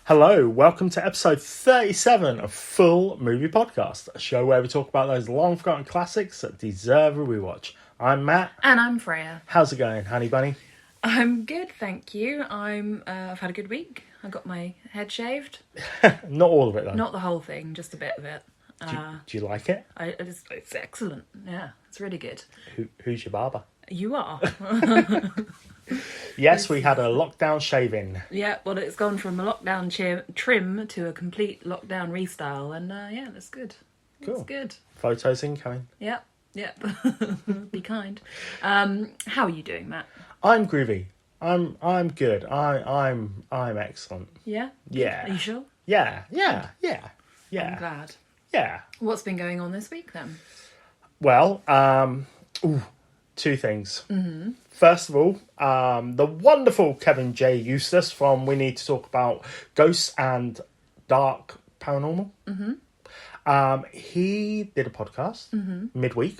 Hello, welcome to episode 37 of Full Movie Podcast, a show where we talk about those long-forgotten classics that deserve a rewatch. I'm Matt. And I'm Freya. How's it going, honey bunny? I'm good, thank you. I've had a good week. I got my head shaved. Not all of it, though. Not the whole thing, just a bit of it. Do you like it? It's excellent. Yeah, it's really good. Who's your barber? You are. Yes, we had a lockdown shaving. Yeah, well, it's gone from a lockdown trim to a complete lockdown restyle, and yeah, that's good. Cool. It's good. Photos incoming. Yep. Be kind. How are you doing, Matt? I'm groovy. I'm good. I'm excellent. Yeah? Yeah. Are you sure? Yeah. I'm glad. Yeah. What's been going on this week, then? Well, two things. Mm-hmm. First of all, the wonderful Kevin J. Eustace from We Need to Talk About Ghosts and Dark Paranormal. Mm-hmm. He did a podcast midweek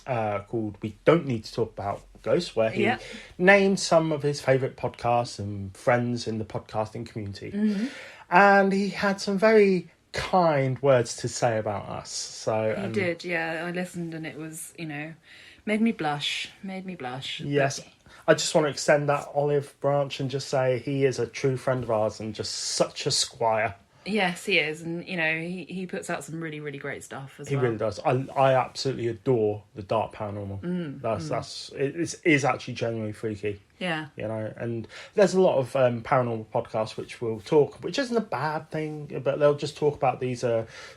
called We Don't Need to Talk About Ghosts, where he named some of his favourite podcasts and friends in the podcasting community. Mm-hmm. And he had some very kind words to say about us. He did, yeah. I listened and it was, made me blush. Yes. I just want to extend that olive branch and just say he is a true friend of ours and just such a squire. Yes, he is. And, he puts out some really, really great stuff as well. He really does. I absolutely adore the Dark Paranormal. It is actually genuinely freaky. Yeah. And there's a lot of paranormal podcasts which isn't a bad thing, but they'll just talk about these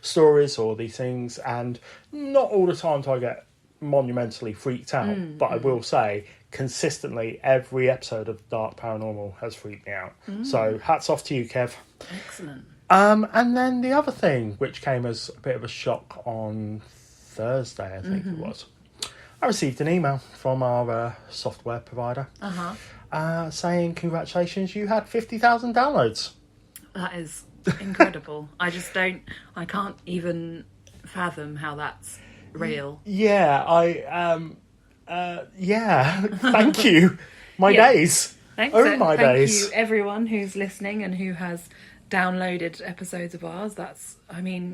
stories or these things, and not all the time do I get monumentally freaked out, but I will say consistently every episode of Dark Paranormal has freaked me out. So hats off to you, Kev. Excellent. And then the other thing, which came as a bit of a shock on Thursday, I think it was, I received an email from our software provider saying, congratulations, you had 50,000 downloads. That is incredible. I can't even fathom how that's real. Yeah, thank you. My days. Thanks. My days. Thank you, everyone who's listening and who has downloaded episodes of ours.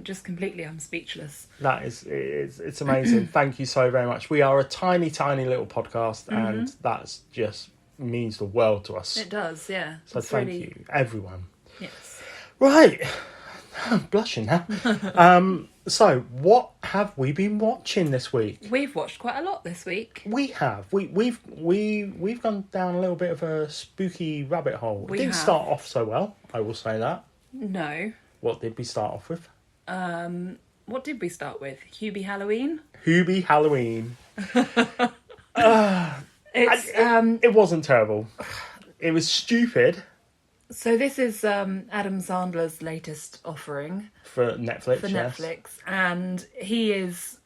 Just completely, I'm speechless. It's amazing. Thank you so very much. We are a tiny, tiny little podcast, and that's just means the world to us. It does, yeah. So thank you, everyone. Yes. Right. I'm blushing now. So what have we been watching this week? We've watched quite a lot this week. We have. We've gone down a little bit of a spooky rabbit hole. It didn't start off so well, I will say that. No. What did we start off with? What did we start with? Hubie Halloween? Hubie Halloween. It wasn't terrible. It was stupid. So this is Adam Sandler's latest offering for Netflix. Netflix, and he is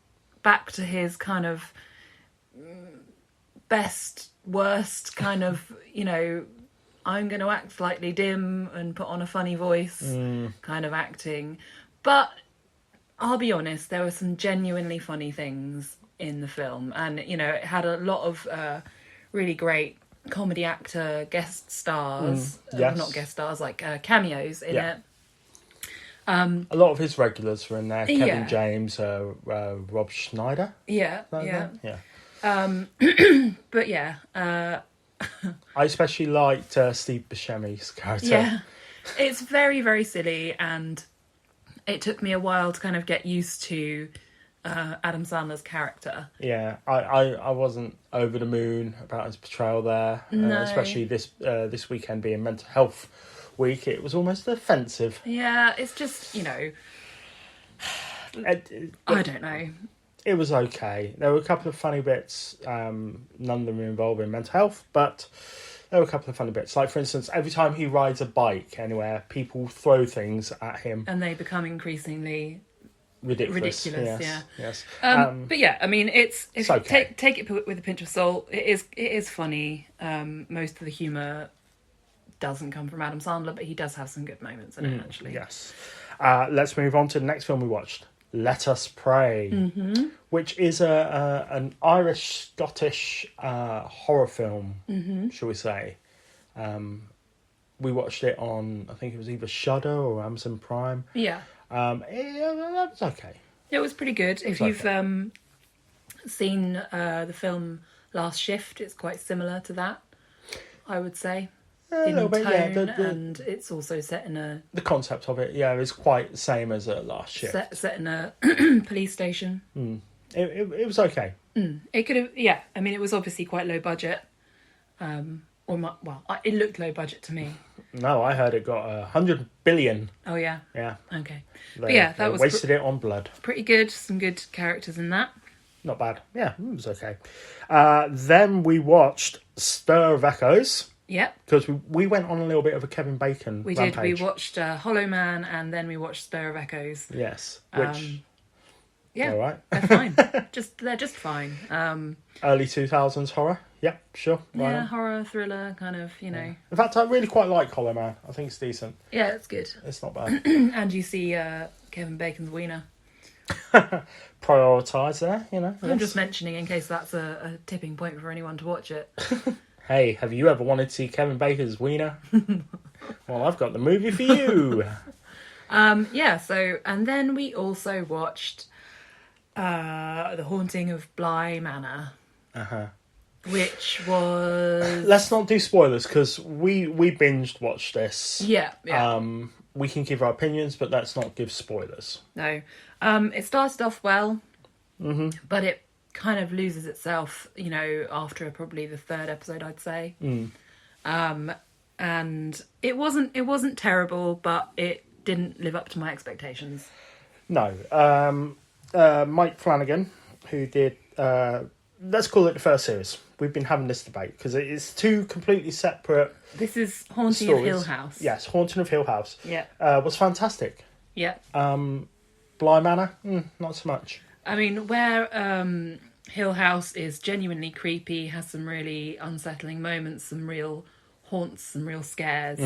back to his kind of best, worst kind of, I'm going to act slightly dim and put on a funny voice kind of acting. But I'll be honest, there were some genuinely funny things in the film, and it had a lot of really great comedy actor guest stars, not guest stars, like cameos in it. A lot of his regulars were in there. Kevin James, Rob Schneider. But yeah, I especially liked Steve Buscemi's character. Yeah, it's very, very silly, and it took me a while to kind of get used to Adam Sandler's character. Yeah, I wasn't over the moon about his portrayal there, especially this weekend being Mental Health Week. It was almost offensive. Yeah, it's just, I don't know. It was okay. There were a couple of funny bits, none of them involving mental health, but there were a couple of funny bits. Like, for instance, every time he rides a bike anywhere, people throw things at him. And they become increasingly ridiculous. Yes. But yeah, I mean, it's okay. Take it with a pinch of salt. It is funny. Most of the humour doesn't come from Adam Sandler, but he does have some good moments in it, actually. Yes. Let's move on to the next film we watched. Let Us Pray, which is an Irish-Scottish horror film, shall we say. We watched it on, I think it was either Shudder or Amazon Prime. Yeah. That was okay. It was pretty good. If you've seen the film Last Shift, it's quite similar to that, I would say. A little bit, tone, and it's also set in a... The concept of it, is quite the same as Last Shift. Set in a police station. It was okay. It could have... Yeah, I mean, it was obviously quite low budget. It looked low budget to me. No, I heard it got 100 billion. Oh, yeah? Yeah. Okay. They wasted it on blood. Pretty good. Some good characters in that. Not bad. Yeah, it was okay. Then we watched Stir of Echoes. Yep. Because we went on a little bit of a Kevin Bacon rampage. We did. We watched Hollow Man and then we watched Stir of Echoes. Yes. Which... yeah, all right. They're fine. They're just fine. Early 2000s horror. Yeah, sure. Yeah, horror, thriller, kind of, you know. In fact, I really quite like Hollow Man. I think it's decent. Yeah, it's good. It's not bad. And you see Kevin Bacon's wiener. Prioritise there, you know. I'm just mentioning in case that's a tipping point for anyone to watch it. Hey, have you ever wanted to see Kevin Bacon's wiener? Well, I've got the movie for you. And then we also watched The Haunting of Bly Manor. Which was... Let's not do spoilers, because we binged watched this. Yeah. We can give our opinions, but let's not give spoilers. No. It started off well, but it kind of loses itself, you know, after probably the third episode, I'd say. And it wasn't terrible, but it didn't live up to my expectations. No. Mike Flanagan, who did... let's call it the first series. We've been having this debate because it is two completely separate. This is Haunting stories. of Hill House. Yes, Haunting of Hill House. Yeah. Was fantastic. Yeah. Bly Manor, not so much. I mean, where Hill House is genuinely creepy, has some really unsettling moments, some real haunts, some real scares.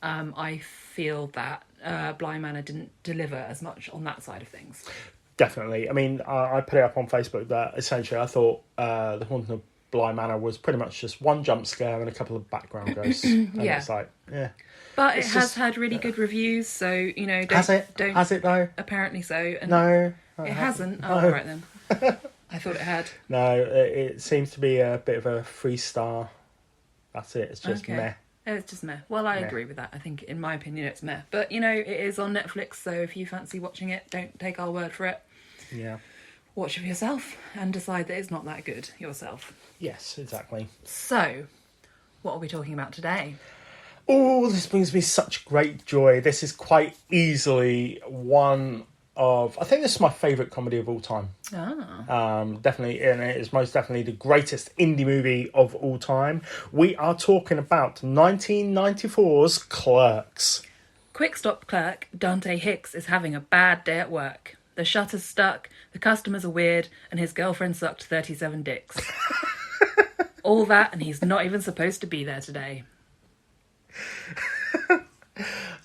I feel that Bly Manor didn't deliver as much on that side of things. Definitely. I mean, I put it up on Facebook that essentially I thought The Haunting of Bly Manor was pretty much just one jump scare and a couple of background ghosts. And it's like, yeah. But it has had really good reviews, so, you know... Has it? Has it, though? Apparently so. And no. It hasn't? No. Oh, all right then. I thought it had. No, it seems to be a bit of a 3-star. That's it. It's just meh. It's just meh. Well, I agree with that. I think, in my opinion, it's meh. But, you know, it is on Netflix, so if you fancy watching it, don't take our word for it. Yeah. Watch it for yourself and decide that it's not that good yourself. Yes, exactly. So, what are we talking about today? Oh, this brings me such great joy. This is quite easily one of... I think this is my favourite comedy of all time. Definitely, and it is most definitely the greatest indie movie of all time. We are talking about 1994's Clerks. Quick stop clerk Dante Hicks is having a bad day at work. The shutter's stuck, the customers are weird, and his girlfriend sucked 37 dicks. All that, and he's not even supposed to be there today.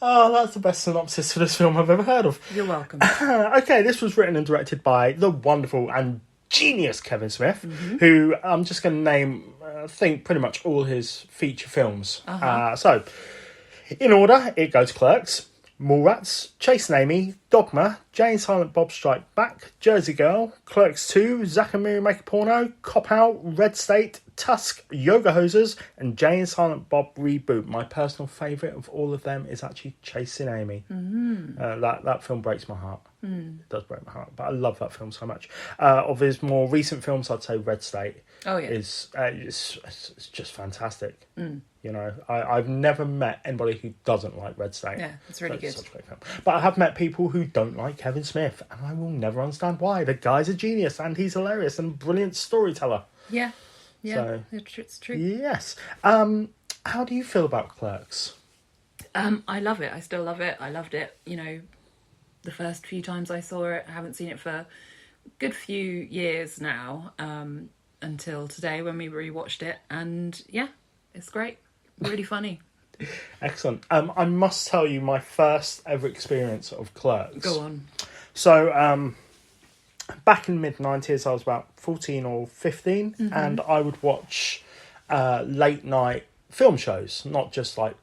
Oh, that's the best synopsis for this film I've ever heard of. You're welcome. Okay, this was written and directed by the wonderful and genius Kevin Smith, who I'm just going to name, I think, pretty much all his feature films. So, in order, it goes Clerks, Mallrats, Chasing Amy, Dogma, Jay and Silent Bob Strike Back, Jersey Girl, Clerks 2, Zack and Miri Make a Porno, Cop Out, Red State, Tusk, Yoga Hosers, and Jay and Silent Bob Reboot. My personal favourite of all of them is actually Chasing Amy. That film breaks my heart. It does break my heart, but I love that film so much. Of his more recent films, I'd say Red State is it's just fantastic. You know, I've never met anybody who doesn't like Red State. Yeah, it's really good. Such a great film. But I have met people who don't like Kevin Smith, and I will never understand why. The guy's a genius, and he's hilarious and a brilliant storyteller. Yeah, So, it's true. Yes. How do you feel about Clerks? I love it. I still love it. I loved it, you know, the first few times I saw it. I haven't seen it for a good few years now, until today when we rewatched it. And yeah, it's great. Really funny. Excellent. I must tell you my first ever experience of Clerks. Go on. So, back in the mid-90s, I was about 14 or 15, and I would watch late-night film shows, not just like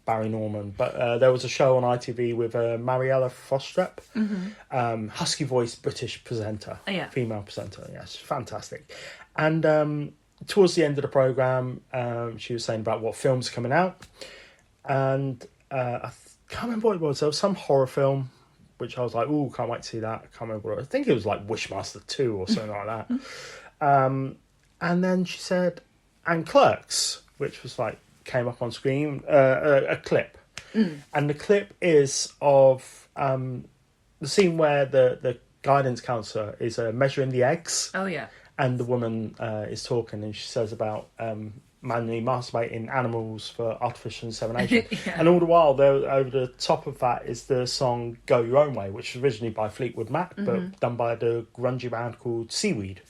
Barry Norman, but there was a show on ITV with Mariella Frostrup, husky voiced British presenter, female presenter. Yes, fantastic. And towards the end of the programme, she was saying about what films are coming out, and I can't remember what it was. There was some horror film, which I was like, "Ooh, can't wait to see that." I can't remember what it was. I think it was like Wishmaster 2 or something like that. And then she said, and Clerks, which was like, came up on screen, a clip. And the clip is of the scene where the guidance counsellor is measuring the eggs. Oh, yeah. And the woman is talking, and she says about manually masturbating animals for artificial insemination. And all the while, over the top of that is the song Go Your Own Way, which was originally by Fleetwood Mac, but done by the grungy band called Seaweed.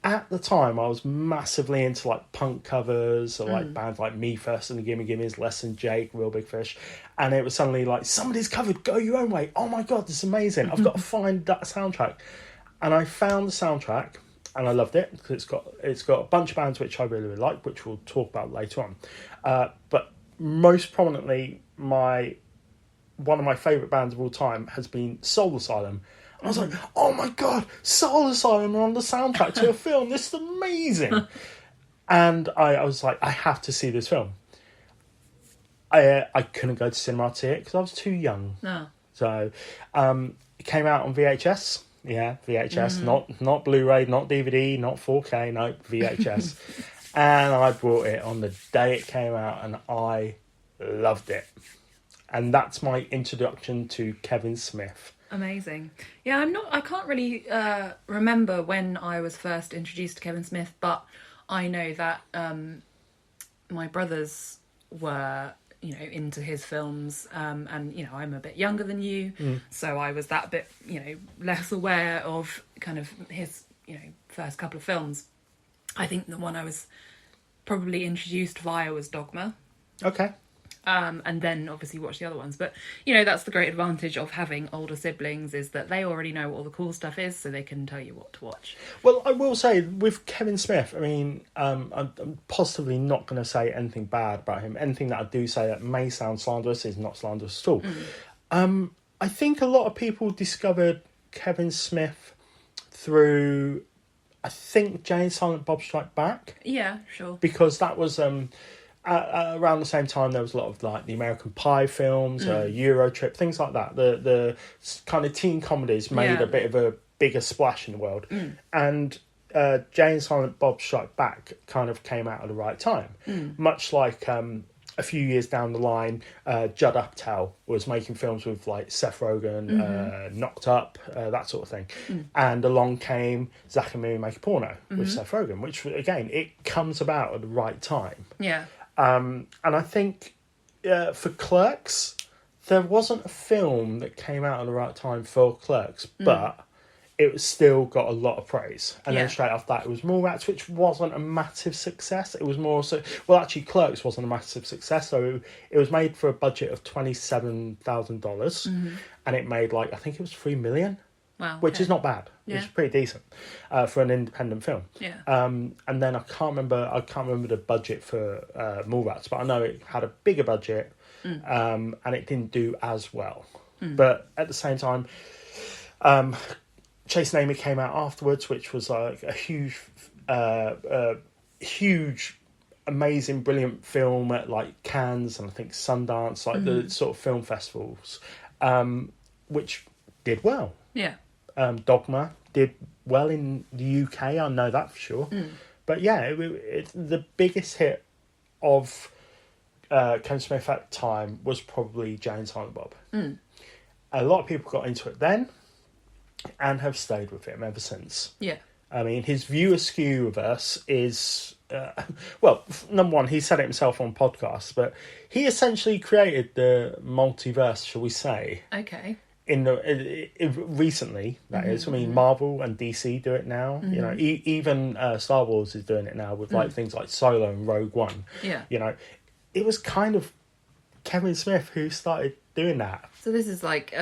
At the time, I was massively into like punk covers, or like bands like Me First and the Gimme Gimmes, Less Than Jake, Real Big Fish. And it was suddenly like, somebody's covered Go Your Own Way. Oh my God, this is amazing. I've got to find that soundtrack. And I found the soundtrack. And I loved it because it's got a bunch of bands which I really, really like, which we'll talk about later on. But most prominently, one of my favourite bands of all time has been Soul Asylum. And I was like, oh my God, Soul Asylum are on the soundtrack to a film. This is amazing. And I was like, I have to see this film. I couldn't go to cinema to see it because I was too young. No. So it came out on VHS. Yeah, VHS, not Blu-ray, not DVD, not 4K, no, VHS. And I bought it on the day it came out, and I loved it. And that's my introduction to Kevin Smith. Amazing. Yeah, I can't really remember when I was first introduced to Kevin Smith, but I know that my brothers were, into his films, and, I'm a bit younger than you, so I was that bit, less aware of kind of his, first couple of films. I think the one I was probably introduced via was Dogma. Okay. And then obviously watch the other ones. But, that's the great advantage of having older siblings, is that they already know what all the cool stuff is, so they can tell you what to watch. Well, I will say, with Kevin Smith, I mean, I'm positively not going to say anything bad about him. Anything that I do say that may sound slanderous is not slanderous at all. I think a lot of people discovered Kevin Smith through, I think, Jay and Silent Bob Strike Back. Yeah, sure. Because that was... around the same time, there was a lot of like the American Pie films, Euro Trip, things like that. The kind of teen comedies made a bit of a bigger splash in the world. And Jay and Silent Bob Strike Back kind of came out at the right time. Much like a few years down the line, Judd Apatow was making films with like Seth Rogen, Knocked Up, that sort of thing. And along came Zack and Miri Make a Porno with Seth Rogen, which again, it comes about at the right time. Yeah. And I think for Clerks, there wasn't a film that came out at the right time for Clerks, but it was still got a lot of praise. And then straight after that, it was Mallrats, which wasn't a massive success. It was more so... Well, actually, Clerks wasn't a massive success. So it was made for a budget of $27,000. And it made, like, I think it was $3 million. Wow, which is not bad. Which is pretty decent for an independent film. Yeah. And then I can't remember the budget for Mallrats, but I know it had a bigger budget, and it didn't do as well. But at the same time, Chasing Amy came out afterwards, which was like a huge, amazing, brilliant film at like Cannes and I think Sundance, like the sort of film festivals, which did well. Yeah. Dogma did well in the UK, I know that for sure. But yeah, it's the biggest hit of Kevin Smith at the time was probably Jay and Silent Bob. A lot of people got into it then and have stayed with him ever since. Yeah. I mean, his viewer skew-verse is... well, number one, he said it himself on podcasts, but he essentially created the multiverse, shall we say. Okay. Recently, that is. I mean, Marvel and DC do it now. Even Star Wars is doing it now with like things like Solo and Rogue One. Yeah. It was kind of Kevin Smith who started doing that. So this is like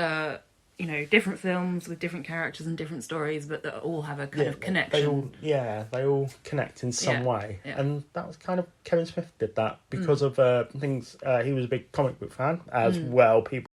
you know, different films with different characters and different stories, but that all have a kind of connection. They all connect in some way. Yeah. And that was kind of, Kevin Smith did that because of things. He was a big comic book fan as well. People